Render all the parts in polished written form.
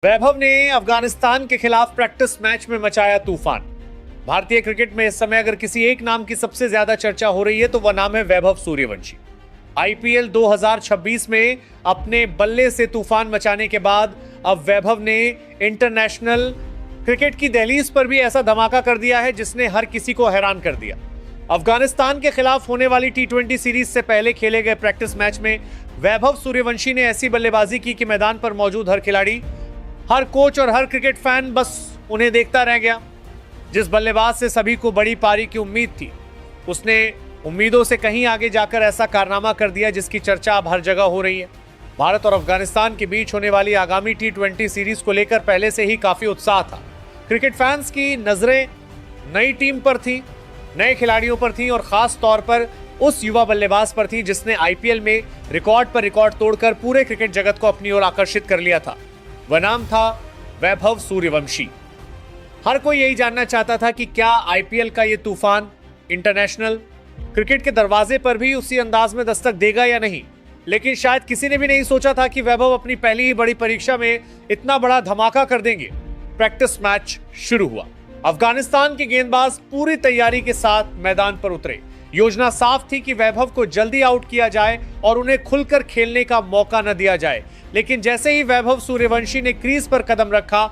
वैभव ने अफगानिस्तान के खिलाफ प्रैक्टिस मैच में मचाया तूफान। भारतीय क्रिकेट में इस समय अगर किसी एक नाम की सबसे ज्यादा चर्चा हो रही है तो वह नाम है वैभव सूर्यवंशी। आईपीएल 2026 में अपने बल्ले से तूफान मचाने के बाद अब वैभव ने इंटरनेशनल क्रिकेट की दहलीज पर भी ऐसा धमाका कर दिया है जिसने हर किसी को हैरान कर दिया। अफगानिस्तान के खिलाफ होने वाली टी20 सीरीज से पहले खेले गए प्रैक्टिस मैच में वैभव सूर्यवंशी ने ऐसी बल्लेबाजी की कि मैदान पर मौजूद हर खिलाड़ी, हर कोच और हर क्रिकेट फैन बस उन्हें देखता रह गया। जिस बल्लेबाज से सभी को बड़ी पारी की उम्मीद थी, उसने उम्मीदों से कहीं आगे जाकर ऐसा कारनामा कर दिया जिसकी चर्चा अब हर जगह हो रही है। भारत और अफगानिस्तान के बीच होने वाली आगामी टी20 सीरीज को लेकर पहले से ही काफी उत्साह था। क्रिकेट फैंस की नजरें नई टीम पर थी, नए खिलाड़ियों पर थी और खास तौर पर उस युवा बल्लेबाज पर थी जिसने आईपीएल में रिकॉर्ड पर रिकॉर्ड तोड़कर पूरे क्रिकेट जगत को अपनी ओर आकर्षित कर लिया था। वह नाम था वैभव सूर्यवंशी। हर कोई यही जानना चाहता था कि क्या आईपीएल का ये तूफान इंटरनेशनल क्रिकेट के दरवाजे पर भी उसी अंदाज में दस्तक देगा या नहीं। लेकिन शायद किसी ने भी नहीं सोचा था कि वैभव अपनी पहली ही बड़ी परीक्षा में इतना बड़ा धमाका कर देंगे। प्रैक्टिस मैच शुरू हुआ। अफगानिस्तान के गेंदबाज पूरी तैयारी के साथ मैदान पर उतरे। योजना साफ थी कि वैभव को जल्दी आउट किया जाए और उन्हें खुलकर खेलने का मौका न दिया जाए। लेकिन जैसे ही वैभव सूर्यवंशी ने क्रीज पर कदम रखा,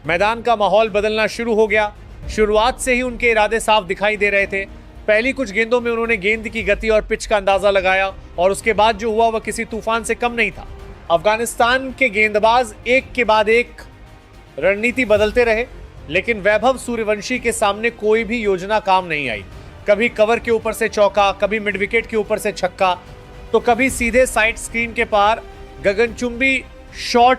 मैदान का माहौल बदलना शुरू हो गया। शुरुआत से ही उनके इरादे साफ दिखाई दे रहे थे। पहली कुछ गेंदों में उन्होंने गेंद की गति और पिच का अंदाजा लगाया और उसके बाद जो हुआ वह किसी तूफान से कम नहीं था। अफगानिस्तान के गेंदबाज एक के बाद एक रणनीति बदलते रहे, लेकिन वैभव सूर्यवंशी के सामने कोई भी योजना काम नहीं आई। कभी कवर के ऊपर से चौका, कभी मिड विकेट के ऊपर से छक्का, तो कभी सीधे साइड स्क्रीन के पार गगनचुंबी शॉट।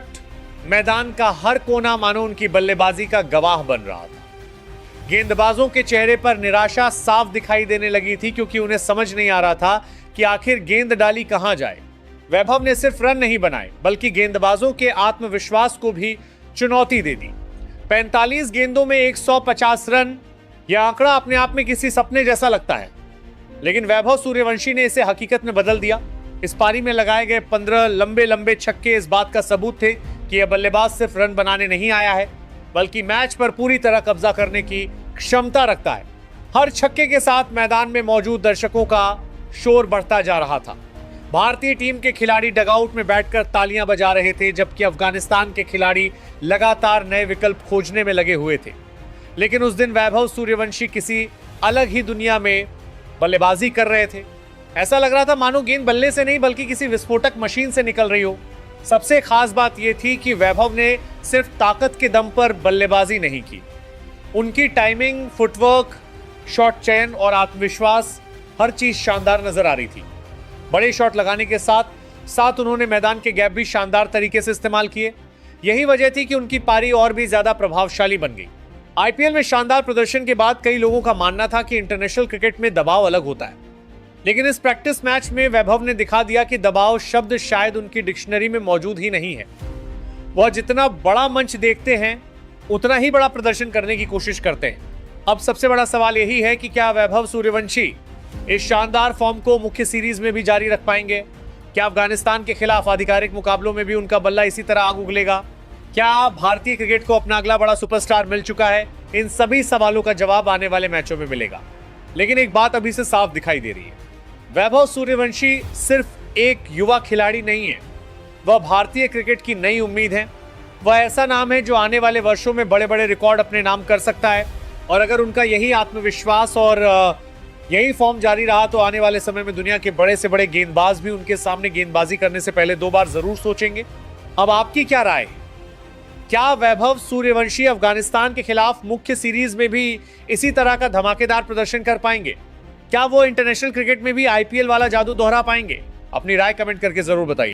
मैदान का हर कोना मानो उनकी बल्लेबाजी का गवाह बन रहा था। गेंदबाजों के चेहरे पर निराशा साफ दिखाई देने लगी थी क्योंकि उन्हें समझ नहीं आ रहा था कि आखिर गेंद डाली कहां जाए। वैभव ने सिर्फ रन नहीं बनाए बल्कि गेंदबाजों के आत्मविश्वास को भी चुनौती दे दी। 45 गेंदों में 150 रन, यह आंकड़ा अपने आप में किसी सपने जैसा लगता है, लेकिन वैभव सूर्यवंशी ने इसे हकीकत में बदल दिया। इस पारी में लगाए गए 15 लंबे लंबे छक्के इस बात का सबूत थे कि यह बल्लेबाज सिर्फ रन बनाने नहीं आया है बल्कि मैच पर पूरी तरह कब्जा करने की क्षमता रखता है। हर छक्के के साथ मैदान में मौजूद दर्शकों का शोर बढ़ता जा रहा था। भारतीय टीम के खिलाड़ी डगआउट में बैठकर तालियां बजा रहे थे, जबकि अफगानिस्तान के खिलाड़ी लगातार नए विकल्प खोजने में लगे हुए थे। लेकिन उस दिन वैभव सूर्यवंशी किसी अलग ही दुनिया में बल्लेबाजी कर रहे थे। ऐसा लग रहा था मानो गेंद बल्ले से नहीं बल्कि किसी विस्फोटक मशीन से निकल रही हो। सबसे खास बात यह थी कि वैभव ने सिर्फ ताकत के दम पर बल्लेबाजी नहीं की। उनकी टाइमिंग, फुटवर्क, शॉट चयन और आत्मविश्वास, हर चीज शानदार नजर आ रही थी। बड़े शॉट लगाने के साथ साथ उन्होंने मैदान के गैप भी शानदार तरीके से इस्तेमाल किए। यही वजह थी कि उनकी पारी और भी ज्यादा प्रभावशाली बन गई। आईपीएल में शानदार प्रदर्शन के बाद कई लोगों का मानना था कि इंटरनेशनल क्रिकेट में दबाव अलग होता है, लेकिन इस प्रैक्टिस मैच में वैभव ने दिखा दिया कि दबाव शब्द शायद उनकी डिक्शनरी में मौजूद ही नहीं है। वह जितना बड़ा मंच देखते हैं उतना ही बड़ा प्रदर्शन करने की कोशिश करते हैं। अब सबसे बड़ा सवाल यही है कि क्या वैभव सूर्यवंशी इस शानदार फॉर्म को मुख्य सीरीज में भी जारी रख पाएंगे? क्या अफगानिस्तान के खिलाफ आधिकारिक मुकाबलों में भी उनका बल्ला इसी तरह आग उगलेगा? क्या भारतीय क्रिकेट को अपना अगला बड़ा सुपरस्टार मिल चुका है? इन सभी सवालों का जवाब आने वाले मैचों में मिलेगा। लेकिन एक बात अभी से साफ दिखाई दे रही है, वैभव सूर्यवंशी सिर्फ एक युवा खिलाड़ी नहीं है, वह भारतीय क्रिकेट की नई उम्मीद है। वह ऐसा नाम है जो आने वाले वर्षों में बड़े बड़े रिकॉर्ड अपने नाम कर सकता है। और अगर उनका यही आत्मविश्वास और यही फॉर्म जारी रहा तो आने वाले समय में दुनिया के बड़े से बड़े गेंदबाज भी उनके सामने गेंदबाजी करने से पहले 2 बार जरूर सोचेंगे। अब आपकी क्या राय है? क्या वैभव सूर्यवंशी अफगानिस्तान के खिलाफ मुख्य सीरीज में भी इसी तरह का धमाकेदार प्रदर्शन कर पाएंगे? क्या वो इंटरनेशनल क्रिकेट में भी आईपीएल वाला जादू दोहरा पाएंगे? अपनी राय कमेंट करके जरूर बताइए।